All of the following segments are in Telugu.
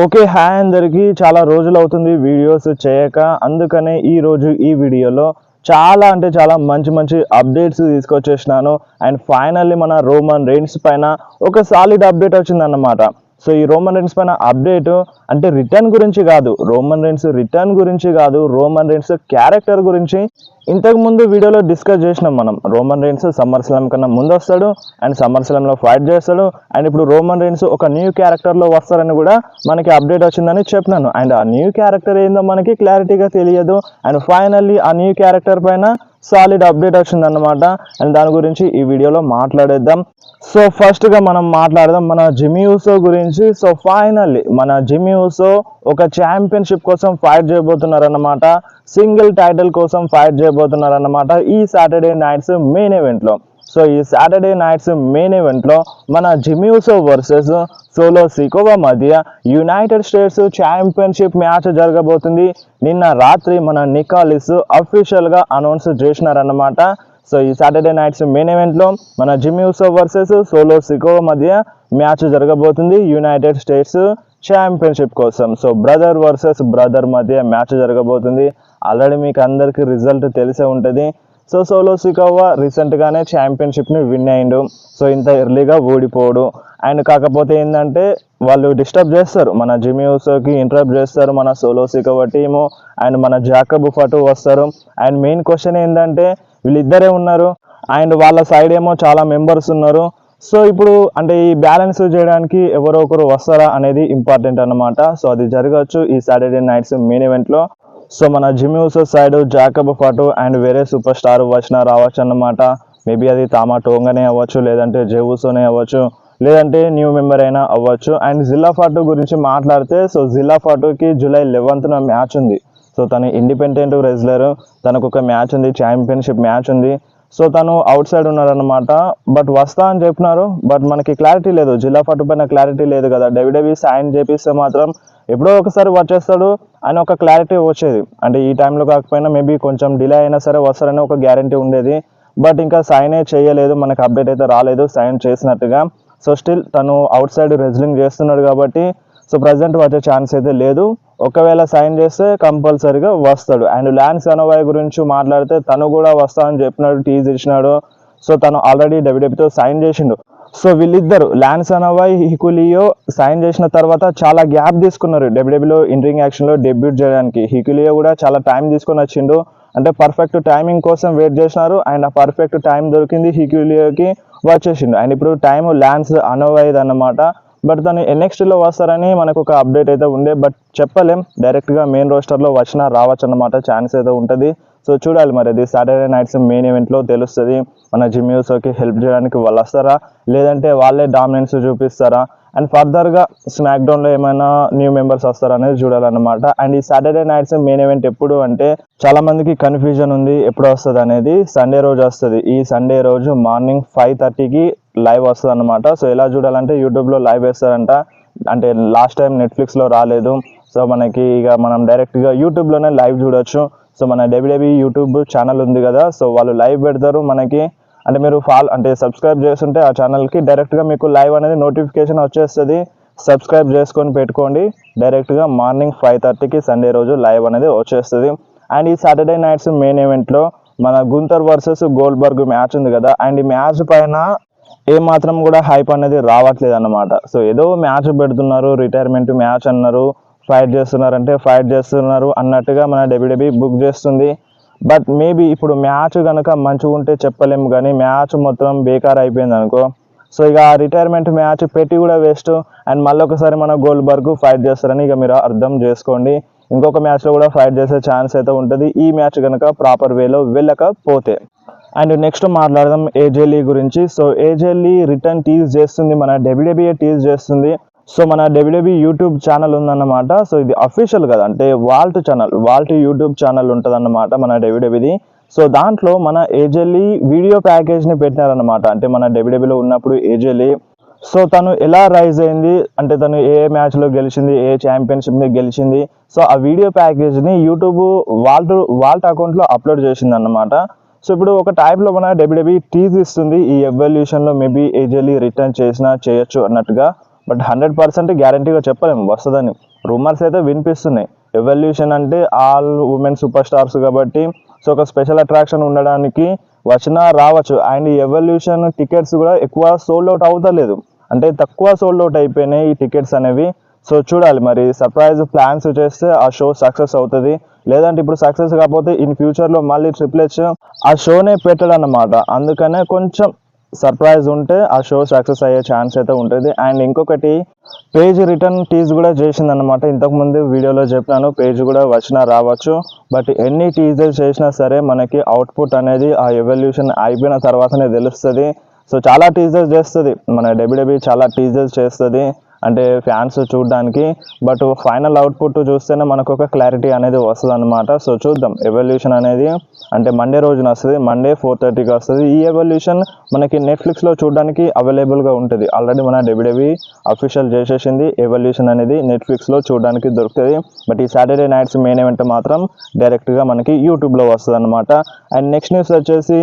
ఓకే. హాయ్ అందరికి. చాలా రోజులవుతుంది వీడియోస్ చేయక. అందుకనే ఈరోజు ఈ వీడియోలో చాలా అంటే చాలా మంచి మంచి అప్డేట్స్ తీసుకొచ్చేసినాను. అండ్ ఫైనల్లీ మన రోమన్ రీన్స్ పైన ఒక సాలిడ్ అప్డేట్ వచ్చిందన్నమాట. సో ఈ రోమన్ రీన్స్ పైన అప్డేట్ అంటే రిటర్న్ గురించి కాదు. రోమన్ రీన్స్ క్యారెక్టర్ గురించి ఇంతకు ముందు వీడియోలో డిస్కస్ చేసినాం మనం. రోమన్ రీన్స్ సమ్మర్ స్లామ్ కన్నా ముందు వస్తాడు అండ్ సమ్మర్ స్లామ్లో ఫైట్ చేస్తాడు. అండ్ ఇప్పుడు రోమన్ రీన్స్ ఒక న్యూ క్యారెక్టర్లో వస్తారని కూడా మనకి అప్డేట్ వచ్చిందని చెప్పినాను. అండ్ ఆ న్యూ క్యారెక్టర్ ఏందో మనకి క్లారిటీగా తెలియదు. అండ్ ఫైనల్లీ ఆ న్యూ క్యారెక్టర్ పైన సాలిడ్ అప్డేట్ వచ్చిందన్నమాట. అండ్ దాని గురించి ఈ వీడియోలో మాట్లాడేద్దాం. సో ఫస్ట్గా మనం మాట్లాడదాం మన జిమ్మీ ఊసో గురించి. సో ఫైనల్లీ మన జిమ్మీ ఊసో ఒక ఛాంపియన్షిప్ కోసం ఫైట్ చేయబోతున్నారన్నమాట. సింగిల్ టైటిల్ కోసం ఫైట్ చేయబోతున్నారన్నమాట ఈ సాటర్డే నైట్స్ మెయిన్ ఈవెంట్లో. సో ఈ సాటర్డే నైట్స్ మెయిన్ ఈవెంట్లో మన జిమ్మీ ఊసో వర్సెస్ సోలో సికోవా మధ్య యునైటెడ్ స్టేట్స్ ఛాంపియన్షిప్ మ్యాచ్ జరగబోతుంది. నిన్న రాత్రి మన నికాలిస్ అఫీషియల్గా అనౌన్స్ చేసినారన్నమాట. సో ఈ సాటర్డే నైట్స్ మెయిన్ ఈవెంట్లో మన జిమ్మీ ఊసో వర్సెస్ సోలో సికోవా మధ్య మ్యాచ్ జరగబోతుంది యునైటెడ్ స్టేట్స్ ఛాంపియన్షిప్ కోసం. సో బ్రదర్ వర్సెస్ బ్రదర్ మధ్య మ్యాచ్ జరగబోతుంది. ఆల్రెడీ మీకు అందరికీ రిజల్ట్ తెలిసే ఉంటుంది. సో సోలో సికోవా రీసెంట్గానే ఛాంపియన్షిప్ని విన్ అయిండు. సో ఇంత ఎర్లీగా ఓడిపోడు. అండ్ కాకపోతే ఏంటంటే వాళ్ళు డిస్టర్బ్ చేస్తారు, మన జిమ్మీ ఊసోకి ఇంటరప్ట్ చేస్తారు మన సోలో సికోవా టీము. అండ్ మన జాకబ్ ఫటు వస్తారు. అండ్ మెయిన్ క్వశ్చన్ ఏంటంటే వీళ్ళిద్దరే ఉన్నారు అండ్ వాళ్ళ సైడ్ ఏమో చాలా మెంబర్స్ ఉన్నారు. సో ఇప్పుడు అంటే ఈ బ్యాలెన్స్ చేయడానికి ఎవరో ఒకరు వస్తారా అనేది ఇంపార్టెంట్ అన్నమాట. సో అది జరగవచ్చు ఈ సాటర్డే నైట్స్ మెయిన్ ఈవెంట్లో. సో మన Jimmy Uso side Jacob Fatu and వేరే సూపర్ స్టార్ రావచ్చు అన్నమాట. మేబీ అది తామా టోంగానే అవ్వచ్చు, లేదంటే జే ఊసోనే అవ్వచ్చు, లేదంటే న్యూ మెంబర్ అయినా అవ్వచ్చు. అండ్ జిల్లా ఫటు గురించి మాట్లాడితే సో జిల్లా ఫటుకి జూలై 11th మ్యాచ్ ఉంది. సో తను ఇండిపెండెంట్ రెజ్లర్, తనకు ఒక మ్యాచ్ ఉంది, ఛాంపియన్షిప్ మ్యాచ్ ఉంది. సో తను అవుట్ సైడ్ ఉన్నారనమాట. బట్ వస్తా అని చెప్పినారు. బట్ మనకి క్లారిటీ లేదు, జిల్లా ఫటు పైన క్లారిటీ లేదు కదా. డబ్ల్యూడబ్ల్యూఈ సైన్ చేపిస్తే మాత్రం ఎప్పుడో ఒకసారి వచ్చేస్తాడు అని ఒక క్లారిటీ వచ్చేది. అంటే ఈ టైంలో కాకపోయినా మేబీ కొంచెం డిలే అయినా సరే వస్తారని ఒక గ్యారంటీ ఉండేది. బట్ ఇంకా సైనే చేయలేదు, మనకు అప్డేట్ అయితే రాలేదు సైన్ చేసినట్టుగా. సో స్టిల్ తను అవుట్ సైడ్ రెజ్లింగ్ చేస్తున్నాడు కాబట్టి సో ప్రజెంట్ వచ్చే ఛాన్స్ అయితే లేదు. ఒకవేళ సైన్ చేస్తే కంపల్సరీగా వస్తాడు. అండ్ ల్యాన్స్ అనోవాయ్ గురించి మాట్లాడితే తను కూడా వస్తా అని చెప్పినాడు, టీజ్ ఇచ్చినాడు. సో తను ఆల్రెడీ డబ్ల్యూడబ్ల్యూతో సైన్ చేసిండు. సో వీళ్ళిద్దరు ల్యాన్స్ అనోవాయ్, హికులియో సైన్ చేసిన తర్వాత చాలా గ్యాప్ తీసుకున్నారు డబ్ల్యూడబ్ల్యూలో ఇన్-రింగ్ యాక్షన్లో డెబ్యూట్ చేయడానికి. హికులియో కూడా చాలా టైం తీసుకొని వచ్చిండు. అంటే పర్ఫెక్ట్ టైమింగ్ కోసం వెయిట్ చేసినారు. అండ్ ఆ పర్ఫెక్ట్ టైం దొరికింది హికులియోకి, వచ్చేసిండు. అండ్ ఇప్పుడు టైం ల్యాన్స్ అనోవాయ్ది అన్నమాట. బట్ తను ఎన్ఎక్స్టీలో వస్తారని మనకు ఒక అప్డేట్ అయితే ఉండే. బట్ చెప్పలేం, డైరెక్ట్గా మెయిన్ రోస్టర్లో వచ్చినా రావచ్చు అన్నమాట, ఛాన్స్ అయితే ఉంటుంది. సో చూడాలి మరి, అది సాటర్డే నైట్స్ మెయిన్ ఈవెంట్లో తెలుస్తుంది. మన జిమ్మీ ఊసోకి హెల్ప్ చేయడానికి వాళ్ళు వస్తారా, లేదంటే వాళ్ళే డామినెన్స్ చూపిస్తారా, అండ్ ఫర్దర్గా స్మాక్ డౌన్లో ఏమైనా న్యూ మెంబర్స్ వస్తారా అనేది చూడాలన్నమాట. అండ్ ఈ సాటర్డే నైట్స్ మెయిన్ ఈవెంట్ ఎప్పుడు అంటే చాలా మందికి కన్ఫ్యూజన్ ఉంది ఎప్పుడు వస్తుంది అనేది. సండే రోజు వస్తుంది. ఈ సండే రోజు మార్నింగ్ 5:30కి లైవ్ వస్తుంది అన్నమాట. సో ఎలా చూడాలంటే యూట్యూబ్లో లైవ్ వేస్తారంట. అంటే లాస్ట్ టైం నెట్ఫ్లిక్స్లో రాలేదు. సో మనకి ఇక మనం డైరెక్ట్గా యూట్యూబ్లోనే లైవ్ చూడొచ్చు. సో మన డబ్ల్యూడబ్ల్యూఈ యూట్యూబ్ ఛానల్ ఉంది కదా, సో వాళ్ళు లైవ్ పెడతారు మనకి. అంటే మీరు సబ్స్క్రైబ్ చేస్తుంటే ఆ ఛానల్కి డైరెక్ట్గా మీకు లైవ్ అనేది నోటిఫికేషన్ వచ్చేస్తుంది. సబ్స్క్రైబ్ చేసుకొని పెట్టుకోండి. డైరెక్ట్గా మార్నింగ్ 5:30కి సండే రోజు లైవ్ అనేది వచ్చేస్తుంది. అండ్ ఈ సాటర్డే నైట్స్ మెయిన్ ఈవెంట్లో మన గుంతర్ వర్సెస్ గోల్డ్బర్గ్ మ్యాచ్ ఉంది కదా. అండ్ ఈ మ్యాచ్ పైన ఏమాత్రం కూడా హైప్ అనేది రావట్లేదు అన్నమాట. సో ఏదో మ్యాచ్ పెడుతున్నారు, రిటైర్మెంట్ మ్యాచ్ అన్నారు, ఫైట్ చేస్తున్నారు అన్నట్టుగా మన డబ్ల్యూడబ్ల్యూఈ బుక్ చేస్తుంది. బట్ మేబీ ఇప్పుడు మ్యాచ్ కనుక మంచిగా ఉంటే చెప్పలేము, కానీ మ్యాచ్ మొత్తం బేకార్ అయిపోయింది అనుకో, సో ఇక రిటైర్మెంట్ మ్యాచ్ పెట్టి కూడా వేస్ట్. అండ్ మళ్ళీ ఒకసారి మన గోల్డ్బర్గ్ ఫైట్ చేస్తారని ఇక మీరు అర్థం చేసుకోండి. ఇంకొక మ్యాచ్లో కూడా ఫైట్ చేసే ఛాన్స్ అయితే ఉంటుంది ఈ మ్యాచ్ కనుక ప్రాపర్ వేలో వెళ్ళకపోతే. అండ్ నెక్స్ట్ మాట్లాడదాం ఏజే లీ గురించి. సో ఏజే లీ రిటర్న్ టీజ్ చేస్తుంది, మన డబ్ల్యూడబ్ల్యూఈ టీజ్ చేస్తుంది. సో మన డబ్ల్యూడబ్ల్యూఈ యూట్యూబ్ ఛానల్ ఉందన్నమాట. సో ఇది అఫీషియల్ కదా, అంటే వాల్ట్ యూట్యూబ్ ఛానల్ ఉంటుంది అన్నమాట మన డబ్ల్యూడబ్ల్యూఈది. సో దాంట్లో మన ఏజే లీ వీడియో ప్యాకేజ్ని పెట్టినారన్నమాట. అంటే మన డబ్ల్యూడబ్ల్యూఈలో ఉన్నప్పుడు ఏజే లీ సో తను ఎలా రైజ్ అయింది, అంటే తను ఏ మ్యాచ్లో గెలిచింది, ఏ ఛాంపియన్షిప్ని గెలిచింది, సో ఆ వీడియో ప్యాకేజ్ని యూట్యూబ్ వాల్ట్ అకౌంట్లో అప్లోడ్ చేసింది అన్నమాట. సో ఇప్పుడు ఒక టైప్లో మన డబ్ల్యూడబ్ల్యూఈ టీజ్ ఇస్తుంది, ఈ ఎవల్యూషన్లో మేబీ ఏజే లీ రిటర్న్ చేసినా చేయొచ్చు అన్నట్టుగా. బట్ 100% గ్యారంటీగా చెప్పలేము వస్తుందని. రూమర్స్ అయితే వినిపిస్తున్నాయి. ఎవల్యూషన్ అంటే ఆల్ ఉమెన్ సూపర్ స్టార్స్ కాబట్టి సో ఒక స్పెషల్ అట్రాక్షన్ ఉండడానికి వచ్చినా రావచ్చు. అండ్ ఈ ఎవల్యూషన్ టికెట్స్ కూడా ఎక్కువ సోల్డ్ అవుట్ అవుతలేదు, అంటే తక్కువ సోల్డ్ అవుట్ అయిపోయినాయి ఈ టికెట్స్ అనేవి. సో చూడాలి మరి సర్ప్రైజ్ ప్లాన్స్ చేస్తే ఆ షో సక్సెస్ అవుతుంది, లేదంటే ఇప్పుడు సక్సెస్ కాకపోతే ఇన్ ఫ్యూచర్లో మళ్ళీ ట్రిపుల్ హెచ్ ఆ షోనే పెట్టాడు అన్నమాట. అందుకనే కొంచెం సర్ప్రైజ్ ఉంటే ఆ షో సక్సెస్ అయ్యే ఛాన్స్ అయితే ఉంటుంది. అండ్ ఇంకొకటి పేజ్ రిటర్న్ టీజ్ కూడా చేసింది అనమాట. ఇంతకుముందు వీడియోలో చెప్పాను పేజ్ కూడా వచ్చినా రావచ్చు, బట్ ఎన్ని టీజర్ చేసినా సరే మనకి అవుట్పుట్ అనేది ఆ ఎవల్యూషన్ అయిపోయిన తర్వాతనే తెలుస్తుంది. సో చాలా టీజర్స్ చేస్తుంది మన డబ్ల్యూడబ్ల్యూఈ, చాలా టీజర్స్ చేస్తుంది అంటే ఫ్యాన్స్ చూడడానికి, బట్ ఫైనల్ అవుట్పుట్ చూస్తేనే మనకు ఒక క్లారిటీ అనేది వస్తుంది అనమాట. సో చూద్దాం. ఎవల్యూషన్ అనేది అంటే మండే రోజున వస్తుంది, మండే 4:30కి వస్తుంది. ఈ ఎవల్యూషన్ మనకి నెట్ఫ్లిక్స్లో చూడడానికి అవైలబుల్గా ఉంటుంది. ఆల్రెడీ మన డబ్ల్యూడబ్ల్యూఈ అఫీషియల్ చేసేసింది, ఎవల్యూషన్ అనేది నెట్ఫ్లిక్స్లో చూడడానికి దొరుకుతుంది. బట్ ఈ సాటర్డే నైట్స్ మెయిన్ ఈవెంట్ మాత్రం డైరెక్ట్గా మనకి యూట్యూబ్లో వస్తుంది అనమాట. అండ్ నెక్స్ట్ న్యూస్ వచ్చేసి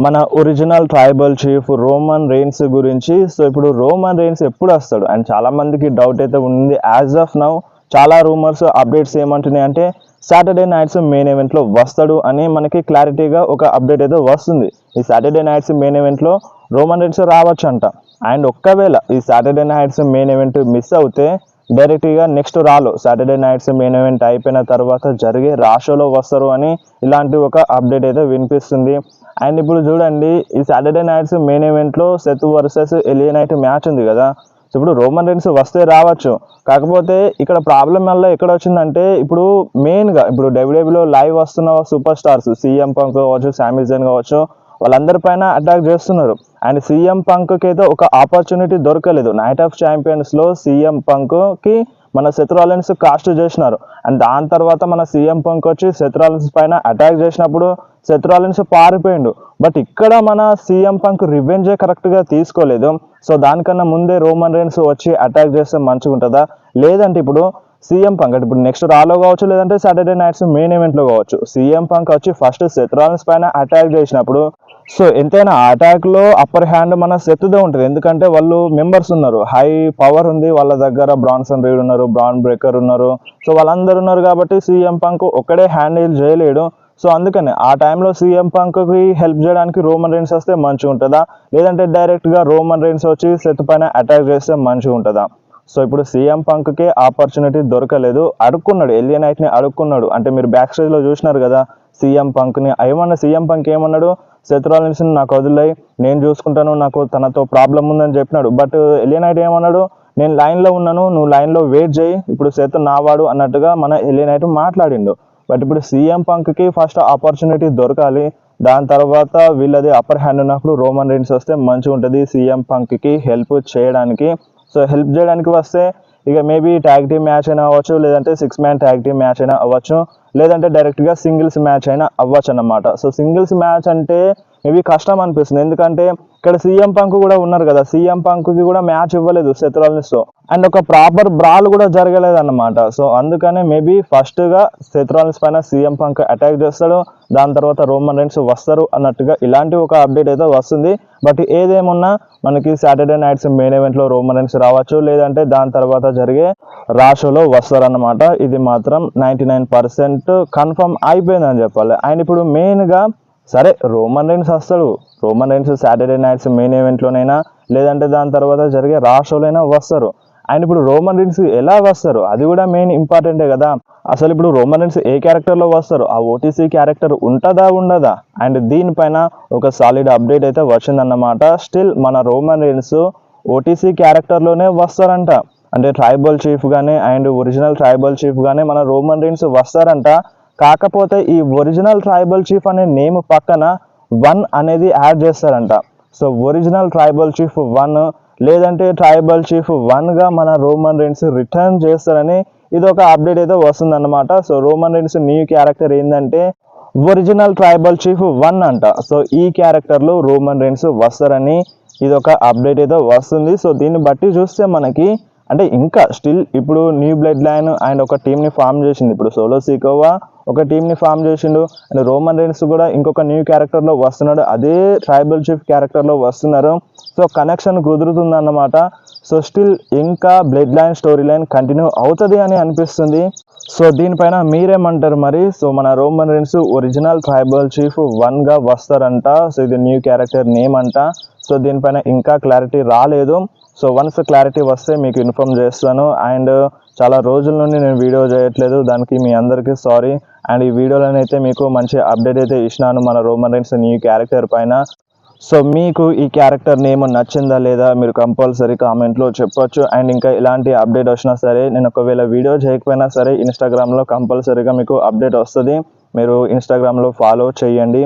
మన original tribal chief Roman rains గురించి. సో ఇప్పుడు రోమన్ రెయిన్స్ ఎప్పుడు వస్తాడు అండ్ చాలా మందికి డౌట్ అయితే ఉంది. యాజ్ ఆఫ్ నౌ చాలా రూమర్స్ అప్డేట్స్ ఏమంటున్నాయి అంటే సాటర్డే నైట్స్ మెయిన్ ఈవెంట్లో వస్తాడు అని మనకి క్లారిటీగా ఒక అప్డేట్ అయితే వస్తుంది. ఈ సాటర్డే నైట్స్ మెయిన్ ఈవెంట్లో రోమన్ రెయిన్స్ రావచ్చు అంట. అండ్ ఒక్కవేళ ఈ Saturday nights main event miss అవుతే డైరెక్ట్గా నెక్స్ట్ రాలో సాటర్డే నైట్స్ మెయిన్ ఈవెంట్ అయిపోయిన తర్వాత జరిగే రాషోలో వస్తారు అని ఇలాంటి ఒక అప్డేట్ అయితే వినిపిస్తుంది. అండ్ ఇప్పుడు చూడండి ఈ సాటర్డే నైట్స్ మెయిన్ ఈవెంట్లో సెత్ వర్సెస్ ఎలియా నైట్ మ్యాచ్ ఉంది కదా. సో ఇప్పుడు రోమన్ రెయిన్స్ వస్తే రావచ్చు, కాకపోతే ఇక్కడ ప్రాబ్లం వల్ల ఎక్కడ వచ్చిందంటే ఇప్పుడు మెయిన్గా ఇప్పుడు డబ్ల్యూడబ్ల్యూలో లైవ్ వస్తున్న సూపర్ స్టార్స్ సీఎం పంక్ కావచ్చు, సామీ జైన్ కావచ్చు, వాళ్ళందరిపైన అటాక్ చేస్తున్నారు. అండ్ సీఎం పంక్కి అయితే ఒక ఆపర్చునిటీ దొరకలేదు. నైట్ ఆఫ్ ఛాంపియన్స్లో సీఎం పంక్కి మన సెత్ రాలిన్స్ కాస్ట్ చేసినారు. అండ్ దాని తర్వాత మన సీఎం పంక్ వచ్చి సెత్ రాలిన్స్ పైన అటాక్ చేసినప్పుడు సెత్ రాలిన్స్ పారిపోయిండు. బట్ ఇక్కడ మన సీఎం పంక్ రివెంజే కరెక్ట్గా తీసుకోలేదు. సో దానికన్నా ముందే రోమన్ రెయిన్స్ వచ్చి అటాక్ చేస్తే మంచిగా ఉంటుందా, లేదంటే ఇప్పుడు సీఎం పంక్ అంటే ఇప్పుడు నెక్స్ట్ రాలో కావచ్చు, లేదంటే సాటర్డే నైట్స్ మెయిన్ ఈవెంట్లో కావచ్చు, సీఎం పంక్ వచ్చి ఫస్ట్ సెత్ రాలిన్స్ పైన అటాక్ చేసినప్పుడు సో ఎంతైనా ఆ అటాక్లో అప్పర్ హ్యాండ్ మన సెత్దే ఉంటుంది. ఎందుకంటే వాళ్ళు మెంబర్స్ ఉన్నారు, హై పవర్ ఉంది వాళ్ళ దగ్గర. బ్రాన్సన్ రీడ్ ఉన్నారు, బ్రాన్ బ్రేకర్ ఉన్నారు, సో వాళ్ళందరూ ఉన్నారు కాబట్టి సీఎం పంక్ ఒక్కడే హ్యాండిల్ చేయలేడు. సో అందుకని ఆ టైంలో సీఎం పంక్కి హెల్ప్ చేయడానికి రోమన్ రెయిన్స్ వస్తే మంచిగా ఉంటుందా, లేదంటే డైరెక్ట్గా రోమన్ రెయిన్స్ వచ్చి సెత్ పైన అటాక్ చేస్తే మంచిగా ఉంటుందా. సో ఇప్పుడు సీఎం పంక్కి ఆపర్చునిటీ దొరకలేదు, అడుక్కున్నాడు, ఎలియా నైట్ని అడుక్కున్నాడు. అంటే మీరు బ్యాక్ స్టేజ్లో చూసినారు కదా సీఎం పంక్ని. ఏమన్నా సీఎం పంక్ ఏమన్నాడు, సెత్ రాలిన్స్ నాకు వదిలేయి, నేను చూసుకుంటాను, నాకు తనతో ప్రాబ్లం ఉందని చెప్పినాడు. బట్ ఎలియా నైట్ ఏమన్నాడు, నేను లైన్లో ఉన్నాను, నువ్వు లైన్లో వెయిట్ చేయి, ఇప్పుడు సెత్ నావాడు అన్నట్టుగా మన ఎలియా నైట్ మాట్లాడిండు. బట్ ఇప్పుడు సీఎం పంక్కి ఫస్ట్ ఆపర్చునిటీ దొరకాలి, దాని తర్వాత వీళ్ళది అప్పర్ హ్యాండ్ ఉన్నప్పుడు రోమన్ రెయిన్స్ వస్తే మంచిగా ఉంటుంది సీఎం పంక్కి హెల్ప్ చేయడానికి. సో హెల్ప్ చేయడానికి వస్తే ఇక మేబీ ట్యాగ్ టీమ్ మ్యాచ్ అయినా అవ్వచ్చు, లేదంటే 6 man ట్యాగ్ టీమ్ మ్యాచ్ అయినా అవ్వచ్చు, లేదంటే డైరెక్ట్గా సింగిల్స్ మ్యాచ్ అయినా అవ్వచ్చు అన్నమాట. సో సింగిల్స్ మ్యాచ్ అంటే మేబీ కష్టం అనిపిస్తుంది, ఎందుకంటే ఇక్కడ సీఎం పంక్ కూడా ఉన్నారు కదా, సీఎం పంక్కి కూడా మ్యాచ్ ఇవ్వలేదు సెత్ రాలిన్స్తో, అండ్ ఒక ప్రాపర్ బ్రాల్ కూడా జరగలేదు అన్నమాట. సో అందుకనే మేబీ ఫస్ట్గా సెత్ రాలిన్స్ పైన సీఎం పంక్ అటాక్ చేస్తాడు, దాని తర్వాత రోమన్ రెయిన్స్ వస్తారు అన్నట్టుగా ఇలాంటి ఒక అప్డేట్ అయితే వస్తుంది. బట్ ఏదేమున్నా మనకి సాటర్డే నైట్స్ మెయిన్ ఈవెంట్లో రోమన్ రెయిన్స్ రావచ్చు, లేదంటే దాని తర్వాత జరిగే రాషోలో వస్తారన్నమాట. ఇది మాత్రం 99% కన్ఫర్మ్ అయిపోయిందని చెప్పాలి. అండ్ ఇప్పుడు మెయిన్గా సరే రోమన్ రెయిన్స్ వస్తాడు, Roman Reigns Saturday nights main ఈవెంట్లోనైనా లేదంటే దాని తర్వాత జరిగే రాషోలైనా వస్తారు. అండ్ ఇప్పుడు రోమన్ రెయిన్స్ ఎలా వస్తారు అది కూడా మెయిన్ ఇంపార్టెంటే కదా. అసలు ఇప్పుడు రోమన్ రెయిన్స్ ఏ క్యారెక్టర్లో వస్తారు, ఆ ఓటీసీ క్యారెక్టర్ ఉంటుందా ఉండదా, అండ్ దీనిపైన ఒక సాలిడ్ అప్డేట్ అయితే వచ్చిందన్నమాట. స్టిల్ మన రోమన్ రెయిన్స్ ఓటీసీ క్యారెక్టర్లోనే వస్తారంట, అంటే ట్రైబల్ చీఫ్గానే అండ్ ఒరిజినల్ ట్రైబల్ చీఫ్గానే మన రోమన్ రెయిన్స్ వస్తారంట. కాకపోతే ఈ ఒరిజినల్ ట్రైబల్ చీఫ్ అనే నేమ్ పక్కన 1 అనేది యాడ్ చేస్తారంట. సో ఒరిజినల్ ట్రైబల్ చీఫ్ 1 లేదంటే ట్రైబల్ చీఫ్ 1గా మన రోమన్ రెయిన్స్ రిటర్న్ చేస్తారని ఇది ఒక అప్డేట్ అయితే వస్తుందన్నమాట. So Roman rains new character ఏంటంటే ఒరిజినల్ ట్రైబల్ చీఫ్ 1 అంట. సో ఈ క్యారెక్టర్లో రోమన్ రెయిన్స్ వస్తారని ఇది ఒక అప్డేట్ అయితే వస్తుంది. సో దీన్ని బట్టి చూస్తే మనకి అంటే ఇంకా స్టిల్ ఇప్పుడు న్యూ బ్లడ్ లైన్ అండ్ ఒక టీంని ఫామ్ చేసింది, ఇప్పుడు సోలో సికోవా ఒక టీంని ఫామ్ చేసిండు, అండ్ రోమన్ రెయిన్స్ కూడా ఇంకొక న్యూ క్యారెక్టర్లో వస్తున్నాడు, అదే ట్రైబల్ చీఫ్ క్యారెక్టర్లో వస్తున్నారు. సో కనెక్షన్ కుదురుతుందన్నమాట. సో స్టిల్ ఇంకా blood line story line continue అవుతుంది అని అనిపిస్తుంది. సో దీనిపైన మీరేమంటారు మరి? సో మన Roman Reigns original tribal chief 1గా వస్తారంట. సో ఇది న్యూ క్యారెక్టర్ నేమ్ అంట. సో దీనిపైన ఇంకా క్లారిటీ రాలేదు. సో వన్స్ క్లారిటీ వస్తే మీకు ఇన్ఫార్మ్ చేస్తాను. అండ్ చాలా రోజుల నుండి నేను వీడియో చేయట్లేదు, దానికి మీ అందరికీ సారీ. అండ్ ఈ వీడియోలోనైతే మీకు మంచి అప్డేట్ అయితే ఇచ్చినాను మన రోమన్ రీన్స్ న్యూ క్యారెక్టర్ పైన. సో మీకు ఈ క్యారెక్టర్ నేమ్ నచ్చిందా లేదా మీరు కంపల్సరీ కామెంట్లో చెప్పొచ్చు. అండ్ ఇంకా ఇలాంటి అప్డేట్ వచ్చినా సరే, నేను ఒకవేళ వీడియో చేయకపోయినా సరే ఇన్స్టాగ్రామ్లో కంపల్సరీగా మీకు అప్డేట్ వస్తుంది. మీరు ఇన్స్టాగ్రామ్లో ఫాలో చేయండి.